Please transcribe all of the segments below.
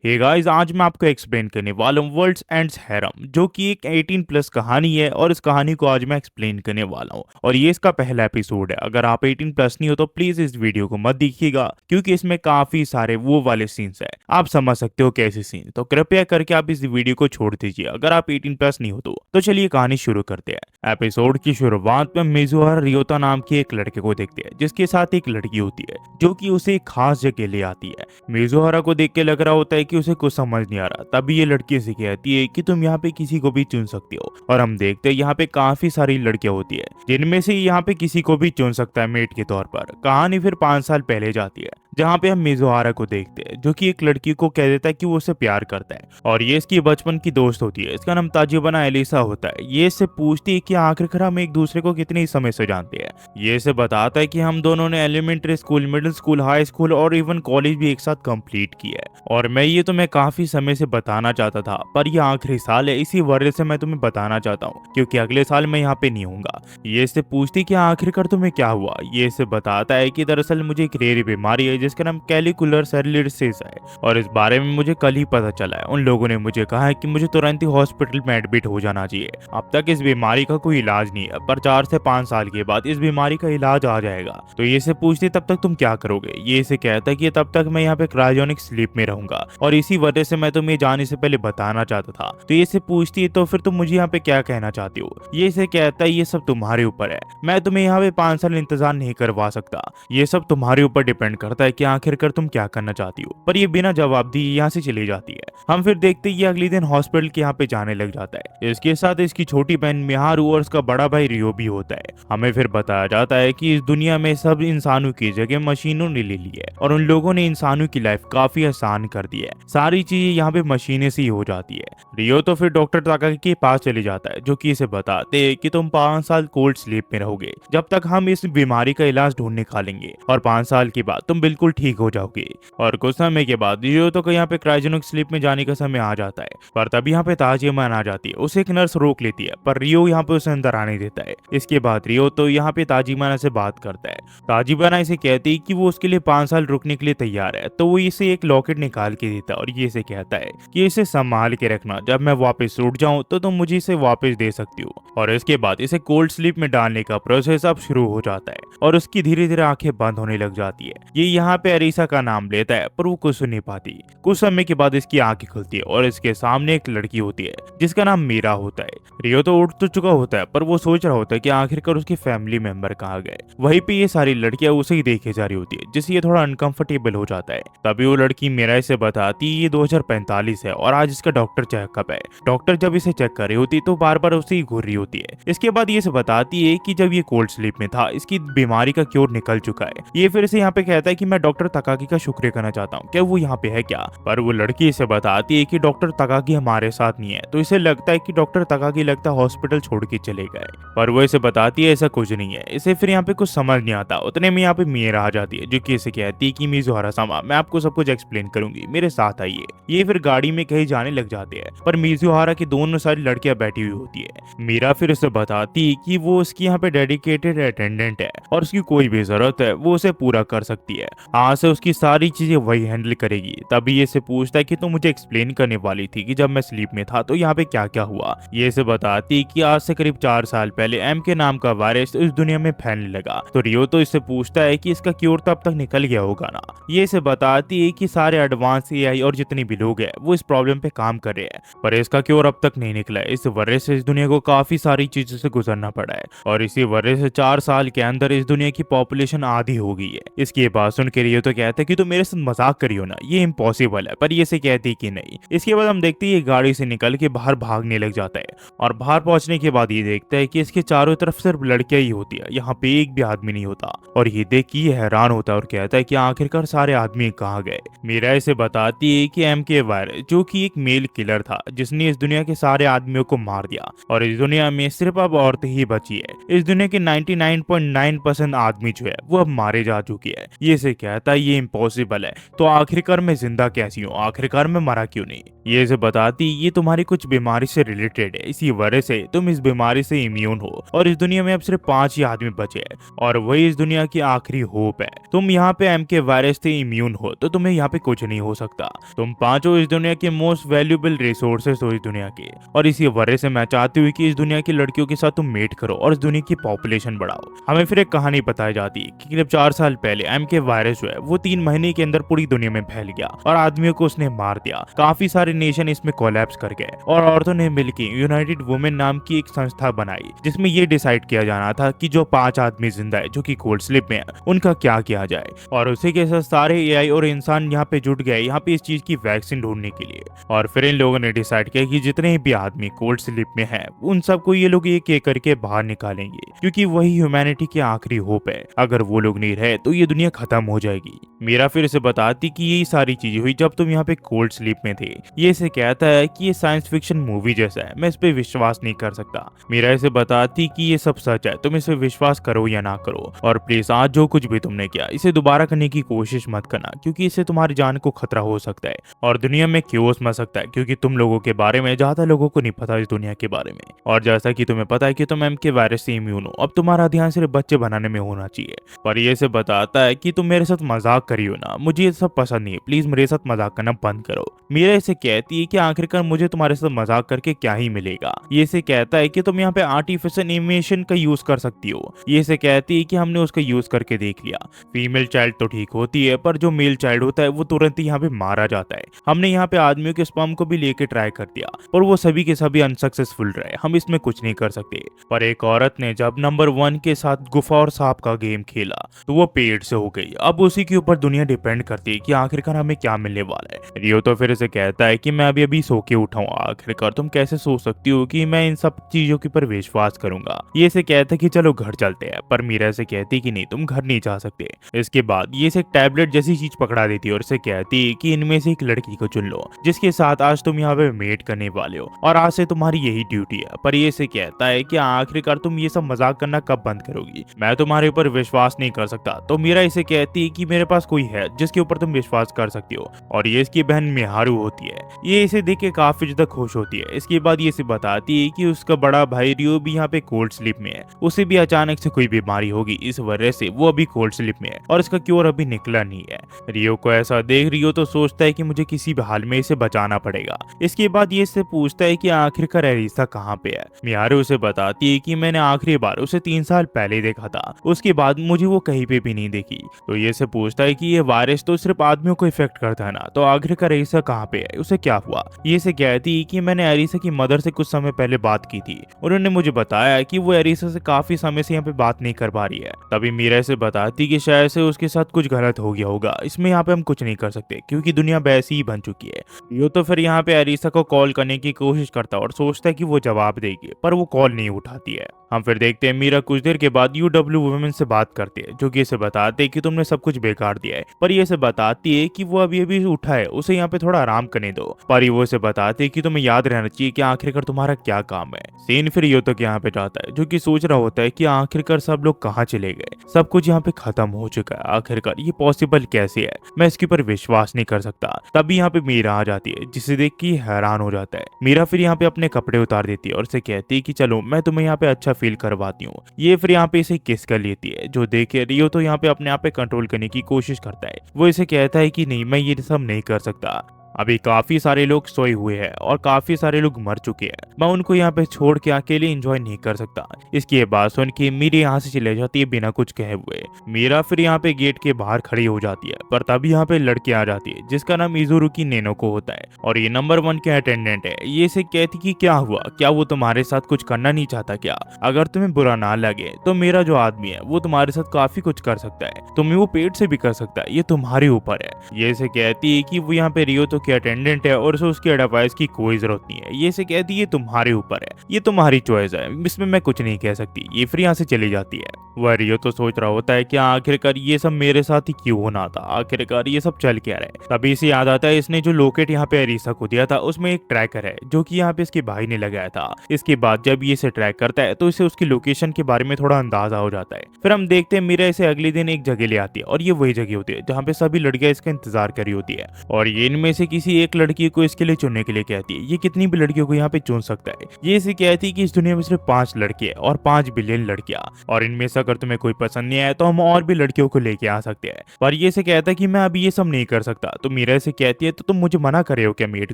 Hey guys, आज मैं आपको एक्सप्लेन करने वाला हूँ वर्ल्ड्स एंड्स हैरम, जो कि एक 18 प्लस कहानी है। और इस कहानी को आज मैं एक्सप्लेन करने वाला हूँ और ये इसका पहला एपिसोड है। अगर आप 18 प्लस नहीं हो तो प्लीज इस वीडियो को मत देखिएगा, क्योंकि इसमें काफी सारे वो वाले सीन्स है, आप समझ सकते हो कैसे सीन। तो कृपया करके आप इस वीडियो को छोड़ दीजिए अगर आप 18 प्लस नहीं हो तो चलिए कहानी शुरू करते हैं। एपिसोड की शुरुआत में मिजुहा रियोता नाम के एक लड़के को देखते हैं, जिसके साथ एक लड़की होती है जो कि उसे एक खास जगह ले आती है। मिजुहारा को देख के लग रहा होता है कि उसे कुछ समझ नहीं आ रहा। तभी ये लड़की से कहती है कि तुम यहाँ पे किसी को भी चुन सकती हो। और हम देखते हैं यहाँ पे काफी सारी लड़कियां होती है, जिनमें से यहाँ पे किसी को भी चुन सकता है मेट के तौर पर। कहानी फिर 5 साल पहले जाती है, जहाँ पे हम मिजुहारा को देखते हैं, जो कि एक लड़की को कह देता है कि वो उसे प्यार करता है और ये इसकी बचपन की दोस्त होती है। इसका नाम ताजिबाना एलिसा होता है। ये इससे पूछती है कि आखिरकार हम एक दूसरे को कितने समय से जानते हैं। ये इसे बताता है कि हम दोनों ने elementary school, middle school, high school और इवन कॉलेज भी एक साथ कंप्लीट किया है। और मैं ये तुम्हें काफी समय से बताना चाहता था, पर ये आखिरी साल है, इसी वजह से मैं तुम्हें बताना चाहता हूँ, क्योंकि अगले साल मैं यहाँ पे नहीं हूँगा। ये इससे पूछती कि आखिरकार तुम्हें क्या हुआ। ये इसे बताता है कि दरअसल मुझे एक रेयर बीमारी है जिसका नाम कैलिकुलर सेल्यूलिटिस है, और इस बारे में मुझे कल ही पता चला है। उन लोगों ने मुझे कहा है कि मुझे तुरंत ही हॉस्पिटल में एडमिट हो जाना चाहिए। अब तक इस बीमारी का कोई इलाज नहीं है, पर 4 से 5 साल के बाद इस बीमारी का इलाज आ जाएगा। तो ये इसे पूछती तब तक तुम क्या करोगे। ये इसे कहता है कि तब तक मैं यहाँ पे क्रायोजेनिक स्लीप में रहूंगा, और इसी वजह से मैं तुम्हें जाने से पहले बताना चाहता था। तो ये इसे पूछती है तो फिर तुम मुझे यहाँ पे क्या कहना चाहती हो। ये इसे कहता है ये सब तुम्हारे ऊपर है, मैं तुम्हें यहाँ पे 5 साल इंतजार नहीं करवा सकता। ये सब तुम्हारे ऊपर डिपेंड करता है कि आखिरकार तुम क्या करना चाहती हो। पर ये बिना जवाब दिए यहाँ से चली जाती है। हम फिर देखते ये अगले दिन हॉस्पिटल के यहाँ पे जाने लग जाता है। इसके साथ इसकी छोटी बहन मिहारू और उसका बड़ा भाई रियो भी होता है। हमें फिर बताया जाता है कि इस दुनिया में सब इंसानों की जगह मशीनों ने ले ली है, और उन लोगों ने इंसानों की लाइफ काफी आसान कर दी है। सारी चीजें यहाँ पे मशीनें से ही हो जाती है। रियो तो फिर डॉक्टर ताकाकी के पास चले जाता है, जो कि इसे बताते हैं कि तुम 5 साल कोल्ड स्लीप में रहोगे, जब तक हम इस बीमारी का इलाज ढूंढ निकालेंगे, और 5 साल के बाद तुम बिल्कुल ठीक हो जाओगे। और कुछ समय के बाद रियो तो यहाँ पे क्रायोजेनिक स्लीप में जाने का समय आ जाता है, पर तभी यहाँ पे ताजिबाना आ जाती है। उसे एक नर्स रोक लेती है, पर रियो यहाँ पे उसे अंदर आने देता है। इसके बाद रियो तो यहाँ पे ताजिबाना से बात करता है। ताजिबाना इसे कहती है कि वो उसके लिए 5 साल रुकने के लिए तैयार है। तो वो इसे एक लॉकेट निकाल के देता है, और ये इसे कहता है कि इसे संभाल के रखना, जब मैं वापस उठ जाऊं तो तुम मुझे इसे वापस दे सकती हो। और इसके बाद इसे कोल्ड स्लीप में डालने का प्रोसेस अब शुरू हो जाता है, और उसकी धीरे धीरे आंखें बंद होने लग जाती है। ये यहाँ पे अरीसा का नाम लेता है, पर वो कुछ सुन नहीं पाती। कुछ समय के बाद इसकी आंखें खुलती है, और इसके सामने एक लड़की होती है जिसका नाम मीरा होता है। रियो तो उठ तो चुका होता है, पर वो सोच रहा होता है कि आखिरकार उसके फैमिली मेंबर कहाँ गए। वहीं पे ये सारी लड़कियां उसे ही देखे जा रही होती है, जिससे ये थोड़ा अनकंफर्टेबल हो जाता है। तभी वो लड़की मीरा इसे बताती ये 2045 है और आज इसका डॉक्टर चेकअप है। डॉक्टर जब इसे चेक कर रही होती तो बार बार उसे ही घूर रही होती है। इसके बाद ये इसे बताती है कि जब ये कोल्ड स्लीप में था इसकी बीमारी का क्योर निकल चुका है। ये फिर से यहाँ पे कहता है कि मैं डॉक्टर तकाकी का शुक्रिया करना चाहता हूँ, क्या वो यहाँ पे है क्या। पर वो लड़की इसे बताती है कि डॉक्टर तकाकी हमारे साथ नहीं है। तो इसे लगता है कि डॉक्टर तकाकी लगता है हॉस्पिटल छोड़ के चले गए, पर वो इसे बताती है ऐसा कुछ नहीं है। इसे फिर यहाँ पे कुछ समझ नहीं आता। उतने में यहाँ पे मीरा आ जाती है, जो कि इसे कहती है कि मिजुहारा सामा, मैं आपको सब कुछ एक्सप्लेन करूंगी, मेरे साथ आइए। ये फिर गाड़ी में कहीं जाने लग जाते हैं, पर मिजुहारा की दोनों सारी लड़कियां बैठी हुई होती है। मीरा फिर उसे बताती कि वो उसकी यहाँ पे डेडिकेटेड अटेंडेंट है, और उसकी कोई भी जरूरत है वो उसे पूरा कर सकती है। आज से उसकी सारी चीजें वही हैंडल करेगी। तभी ये से पूछता है कि तुम मुझे एक्सप्लेन करने वाली थी कि जब मैं स्लीप में था तो यहाँ पे क्या क्या हुआ। ये से बताती कि आज से करीब 4 साल पहले एम के नाम का वायरस इस दुनिया में फैलने लगा। तो रियो तो इससे पूछता है कि इसका क्योर तब तक निकल गया होगा ना। ये से बताती है कि सारे एडवांस एआई और जितने भी लोग हैं वो इस प्रॉब्लम पे काम कर रहे हैं, पर इसका क्योर अब तक नहीं निकला है। इस वजह से इस दुनिया को काफी सारी चीजों से गुजरना पड़ा है, और इसी वजह से 4 साल के अंदर इस दुनिया की पॉपुलेशन आधी हो गई है। इसकी बात सुन के रियो तो कहता है कि तुम मेरे साथ मजाक करियो ना, ये इम्पॉसिबल है। पर ये से कहती कि नहीं। इसके बाद हम देखते हैं ये गाड़ी से निकल के बाहर भागने लग जाता है, और बाहर पहुंचने के बाद ये देखता है कि इसके चारों तरफ सिर्फ लड़कियां ही होती है, यहाँ पे एक भी आदमी नहीं होता। और ये देख के ये हैरान होता है और कहता है कि आखिरकार सारे आदमी कहाँ गए। मीरा इसे बताती है कि एम के वायरस, जो कि एक मेल किलर था जिसने इस दुनिया के सारे आदमियों को मार दिया, और इस दुनिया में सिर्फ अब औरतें ही बची है। इस दुनिया के 99.9% आदमी जो है वो अब मारे जा चुके हैं। ये से कहता है ये इम्पॉसिबल है, तो आखिरकार मैं जिंदा कैसी हूँ, आखिरकार मैं मरा क्यों नहीं। ये इसे बताती ये तुम्हारी कुछ बीमारी से रिलेटेड है, इसी वजह से तुम इस बीमारी से इम्यून हो और इस दुनिया में अब सिर्फ 5 ही आदमी बचे हैं और वही इस दुनिया की आखिरी होप है। तुम यहाँ पे MK वायरस से इम्यून हो तो तुम्हें यहाँ पे कुछ नहीं हो सकता। तुम पांचों इस दुनिया के मोस्ट वैल्यूएबल रिसोर्सेस हो इस दुनिया के, और इसी वजह से मैं चाहती हूँ कि इस दुनिया की लड़कियों के साथ तुम मेट करो और इस दुनिया की पॉपुलेशन बढ़ाओ। हमें फिर एक कहानी बताई जाती है कि जब 4 साल पहले MK वायरस जो है वो 3 महीने के अंदर पूरी दुनिया में फैल गया और आदमियों को उसने मार दिया। काफी सारे नेशन इसमें कोलैप्स कर गए और औरतों ने मिलकर यूनाइटेड वुमेन नाम की एक संस्था बनाई जिसमें ये डिसाइड किया जाना था कि जो 5 आदमी जिंदा है जो कि कोल्ड स्लीप में है उनका क्या किया जाए। और उसी के साथ सारे AI और इंसान यहाँ पे जुट गए यहाँ पे इस चीज की वैक्सीन ढूंढने के लिए। और फिर इन लोगों ने डिसाइड किया कि जितने भी आदमी कोल्ड स्लीप में हैं उन सबको ये लोग एक एक करके बाहर निकालेंगे क्योंकि वही ह्यूमैनिटी की आखिरी होप है। अगर वो लोग नहीं रहे तो ये दुनिया खत्म हो जाएगी। मीरा फिर से बताती कि यही सारी चीजें हुई जब तुम यहाँ पे कोल्ड स्लीप में थे। ये इसे कहता है कि ये साइंस फिक्शन मूवी जैसा है, मैं इस पे विश्वास नहीं कर सकता। मीरा इसे बताती कि ये सब सच है, तुम इसे विश्वास करो या ना करो, और प्लीज आज जो कुछ भी तुमने किया इसे दोबारा करने की कोशिश मत करना क्योंकि इससे तुम्हारी जान को खतरा हो सकता है और दुनिया में क्योस मच सकता है क्योंकि तुम लोगों के बारे में ज्यादा लोगों को नहीं पता इस दुनिया के बारे में। और जैसा कि तुम्हें पता है कि तुम MK वायरस से इम्यून हो, अब तुम्हारा ध्यान सिर्फ बच्चे बनाने में होना चाहिए। पर ये से बताता है कि तुम मेरे साथ मजाक करियो ना, मुझे ये सब पसंद नहीं है, प्लीज मेरे साथ मजाक करना बंद करो। मीरा इसे कहती है कि आखिरकार मुझे तुम्हारे साथ मजाक करके क्या ही मिलेगा। ये इसे कहता है कि तुम यहाँ पे आर्टिफिशियल एनिमेशन का यूज कर सकती हो। ये इसे कहती है कि हमने उसका यूज करके देख लिया, फीमेल चाइल्ड तो ठीक होती है पर जो मेल चाइल्ड होता है वो तुरंत ही यहाँ पे मारा जाता है। हमने यहाँ पे आदमियों के स्पर्म को भी लेके ट्राई कर दिया पर वो सभी के सभी अनसक्सेसफुल रहे, हम इसमें कुछ नहीं कर सकते। पर एक औरत ने जब नंबर 1 के साथ गुफा और सांप का गेम खेला तो वो पेड़ से हो गई। अब उसी के ऊपर दुनिया डिपेंड करती है कि आखिरकार हमें क्या मिलने वाला है। रियो तो फिर से कहता है कि मैं अभी अभी सो के उठा हूँ, आखिरकार तुम कैसे सो सकती हो कि मैं इन सब चीजों के ऊपर विश्वास करूंगा। ये इसे कहता है कि चलो घर चलते हैं, पर मीरा से कहती कि नहीं तुम घर नहीं जा सकते। इसके बाद ये इसे एक टैबलेट जैसी चीज पकड़ा देती है और इसे कहती है कि इनमें से एक लड़की को चुन लो जिसके साथ आज तुम यहाँ पे मेट करने वाले हो और आज से तुम्हारी यही ड्यूटी है। पर ये इसे कहता है कि आखिरकार तुम ये सब मजाक करना कब बंद करोगी, मैं तुम्हारे ऊपर विश्वास नहीं कर सकता। तो मीरा इसे कहती है कि मेरे पास कोई है जिसके ऊपर तुम विश्वास कर सकती हो, और ये इसकी बहन मिहारू होती है। ये इसे देख के काफी ज्यादा खुश होती है। इसके बाद ये इसे बताती है कि उसका बड़ा भाई रियो भी यहाँ पे कोल्ड स्लीप में है, उसे भी अचानक से कोई बीमारी होगी, इस वजह से वो अभी कोल्ड स्लीप में है और इसका क्योर अभी निकला नहीं है। रियो को ऐसा देख रियो तो सोचता है कि मुझे किसी भी हाल में इसे बचाना पड़ेगा। इसके बाद ये इससे पूछता है कि आखिरकार एरिसा कहाँ पे है। मिहारू उसे बताती है कि मैंने आखिरी बार उसे 3 साल पहले देखा था, उसके बाद मुझे वो कहीं पे भी नहीं देखी। तो ये से पूछता है कि ये वायरस तो सिर्फ आदमियों को इफेक्ट करता है ना, तो आखिरकार एरिसा कहाँ पे है, उसे क्या हुआ। ये से कहती है कि मैंने एरिसा की मदर से कुछ समय पहले बात की थी, उन्होंने मुझे बताया कि वो एरिसा से काफी समय से यहाँ पे बात नहीं कर पा रही है। तभी मीरा से बताती कि शायद से उसके साथ कुछ गलत हो गया होगा, इसमें यहाँ पे हम कुछ नहीं कर सकते क्योंकि दुनिया वैसी ही बन चुकी है। यो तो फिर यहाँ पे एरिसा को कॉल करने की कोशिश करता है और सोचता है कि वो जवाब देगी, पर वो कॉल नहीं उठाती है। हम फिर देखते हैं मीरा कुछ देर के बाद UW वुमेन से बात करती है जो कि इसे बताते हैं कि तुमने सब कुछ बेकार दिया है, पर ये इसे बताती है कि वो अभी अभी उठा है, उसे यहाँ पे थोड़ा आराम करने दो। पर वो इसे बताते हैं कि तुम्हें याद रहना चाहिए कि आखिरकार तुम्हारा क्या काम है। सीन फिर यो तक यहाँ पे जाता है जो कि सोच रहा होता है कि आखिरकार सब लोग कहाँ चले गए, सब कुछ यहाँ पे खत्म हो चुका है, आखिरकार ये पॉसिबल कैसे है, मैं इसके ऊपर विश्वास नहीं कर सकता। तभी यहाँ पे मीरा आ जाती है जिसे देख के हैरान हो जाता है। मीरा फिर यहाँ पे अपने कपड़े उतार देती है और उसे कहती है कि चलो मैं तुम्हें यहाँ पे अच्छा फील करवाती हूँ। ये फिर यहाँ पे इसे किस कर लेती है जो देखे रियो तो यहाँ पे अपने आप पे कंट्रोल करने की कोशिश करता है। वो इसे कहता है कि नहीं मैं ये सब नहीं कर सकता, अभी काफी सारे लोग सोए हुए हैं और काफी सारे लोग मर चुके हैं, मैं उनको यहाँ पे छोड़ के अकेले एंजॉय नहीं कर सकता। इसकी बात सुन के मीरा यहाँ से चले जाती है बिना कुछ कहे हुए। मीरा फिर यहाँ पे गेट के बाहर खड़ी हो जाती है, पर तभी यहाँ पे लड़की आ जाती है जिसका नाम इजुरुकी नेनको होता है और ये नंबर 1 के अटेंडेंट है। ये इसे कहती कि क्या हुआ, क्या वो तुम्हारे साथ कुछ करना नहीं चाहता क्या, अगर तुम्हें बुरा ना लगे तो मेरा जो आदमी है वो तुम्हारे साथ काफी कुछ कर सकता है, तुम्हें वो पेट से भी कर सकता है, ये तुम्हारे ऊपर है। ये इसे कहती है कि वो यहाँ पे रियो तो अटेंडेंट है और उसे उसकी एडवाइस की कोई जरूरत नहीं है। ये से कहती है ये तुम्हारे ऊपर है, ये तुम्हारी चॉइस है, इसमें मैं कुछ नहीं कह सकती। ये फिर यहाँ से चली जाती है। वह रियो तो सोच रहा होता है कि आखिरकार ये सब मेरे साथ ही क्यों होना था, आखिरकार ये सब चल क्या रहा है। तभी इसे याद आता है इसने जो लोकेट यहाँ पे एरिसा को दिया था उसमें एक ट्रैकर है जो कि यहाँ पे इसके भाई ने लगाया था। इसके बाद जब ये इसे ट्रैक करता है तो इसे उसकी लोकेशन के बारे में थोड़ा अंदाजा हो जाता है। फिर हम देखते हैं मीरा इसे अगले दिन एक जगह ले आती है और ये वही जगह होती है जहाँ पे सभी लड़कियां इसका इंतजार कर रही होती है और ये इनमें से किसी एक लड़की को इसके लिए चुनने के लिए कहती है। ये कितनी भी लड़कियों को यहाँ पे चुन सकता है। ये इसे कहती है कि इस दुनिया में सिर्फ 5 लड़के हैं और 5 बिलियन लड़कियां, और इनमें से अगर तुम्हें कोई पसंद नहीं आया तो हम और भी लड़कियों को लेके आ सकते हैं। पर ये इसे कहता है कि मैं अभी ये सब नहीं कर सकता। तो मीरा इसे कहती है तो तुम मुझे मना कर रहे हो क्या मेट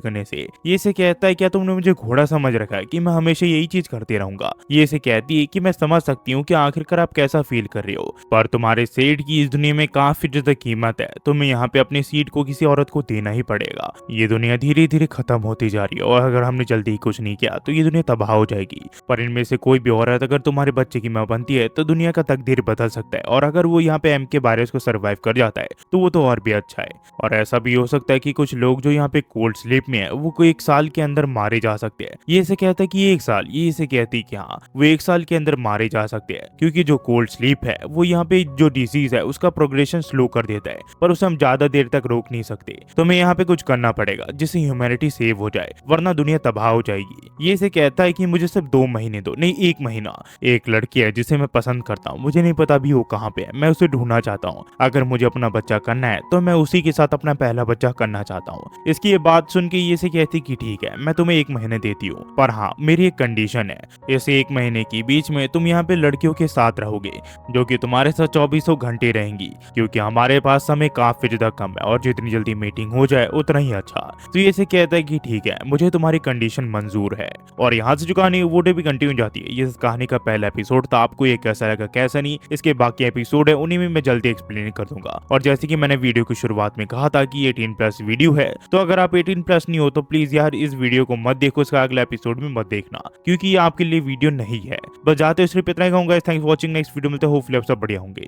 करने से। ये इसे कहता है क्या तुमने मुझे घोड़ा समझ रखा है कि मैं हमेशा यही चीज करते रहूंगा। ये इसे कहती है कि मैं समझ सकती हूँ कि आखिरकार आप कैसा फील कर रहे हो, पर तुम्हारे सेठ की इस दुनिया में काफी ज्यादा कीमत है। तुम्हें यहाँ पे अपनी सीट को किसी औरत को देना ही पड़ेगा। ये दुनिया धीरे धीरे खत्म होती जा रही है और अगर हमने जल्दी कुछ नहीं किया तो ये दुनिया तबाह हो जाएगी। पर इनमें से कोई भी औरत अगर तुम्हारे बच्चे की मां बनती है तो दुनिया का तकदीर बदल सकता है, और अगर वो यहाँ पे एम के वायरस को सर्वाइव कर जाता है तो वो तो और भी अच्छा है। और ऐसा भी हो सकता है कि कुछ लोग जो यहाँ पे कोल्ड स्लीप में है वो कोई 1 साल के अंदर मारे जा सकते हैं। ये इसे कहता है कि 1 साल, ये इसे कहती है कि हाँ वो 1 साल के अंदर मारे जा सकते हैं, क्योंकि जो कोल्ड स्लीप है वो यहाँ पे जो डिजीज है उसका प्रोग्रेशन स्लो कर देता है, पर उसे हम ज्यादा देर तक रोक नहीं सकते। तो हमें यहाँ पे कुछ करना पड़ेगा जिससे ह्यूमैनिटी सेव हो जाए, वरना दुनिया तबाह हो जाएगी। ये इसे कहता है कि मुझे सिर्फ 2 महीने दो, नहीं 1 महीना। एक लड़की है जिसे मैं पसंद करता हूँ, मुझे नहीं पता भी वो कहाँ पे है, मैं उसे ढूंढना चाहता हूँ। अगर मुझे अपना बच्चा करना है तो मैं उसी के साथ अपना पहला बच्चा करना चाहता हूँ। इसकी ये बात सुन के ये से कहती कि ठीक है मैं तुम्हें 1 महीने देती हूँ, पर हाँ मेरी एक कंडीशन है। इस 1 महीने के बीच में तुम यहाँ पे लड़कियों के साथ रहोगे जो कि तुम्हारे साथ 24 घंटे रहेंगी, क्योंकि हमारे पास समय काफी ज्यादा कम है और जितनी जल्दी मीटिंग हो जाए उतना ही अच्छा। तो ये से कहता है कि ठीक है मुझे तुम्हारी कंडीशन मंजूर है। और यहाँ से जो कहानी वो भी कंटिन्यू जाती है। ये इस कहानी का पहला एपिसोड था। आपको ये कैसा लगा कैसा नहीं, इसके बाकी एपिसोड है उन्हीं में मैं जल्दी एक्सप्लेन कर दूंगा। और जैसे कि मैंने वीडियो की शुरुआत में कहा था कि 18+ वीडियो है, तो अगर आप 18+ नहीं हो तो प्लीज यार इस वीडियो को मत देखो, इसका अगला एपिसोड में मत देखना, क्योंकि ये आपके लिए वीडियो नहीं है। बस जाते सिर्फ इतना ही कहूंगा। Thanks for watching, next video मिलते हैं, होपफुली आप सब बढ़िया होंगे।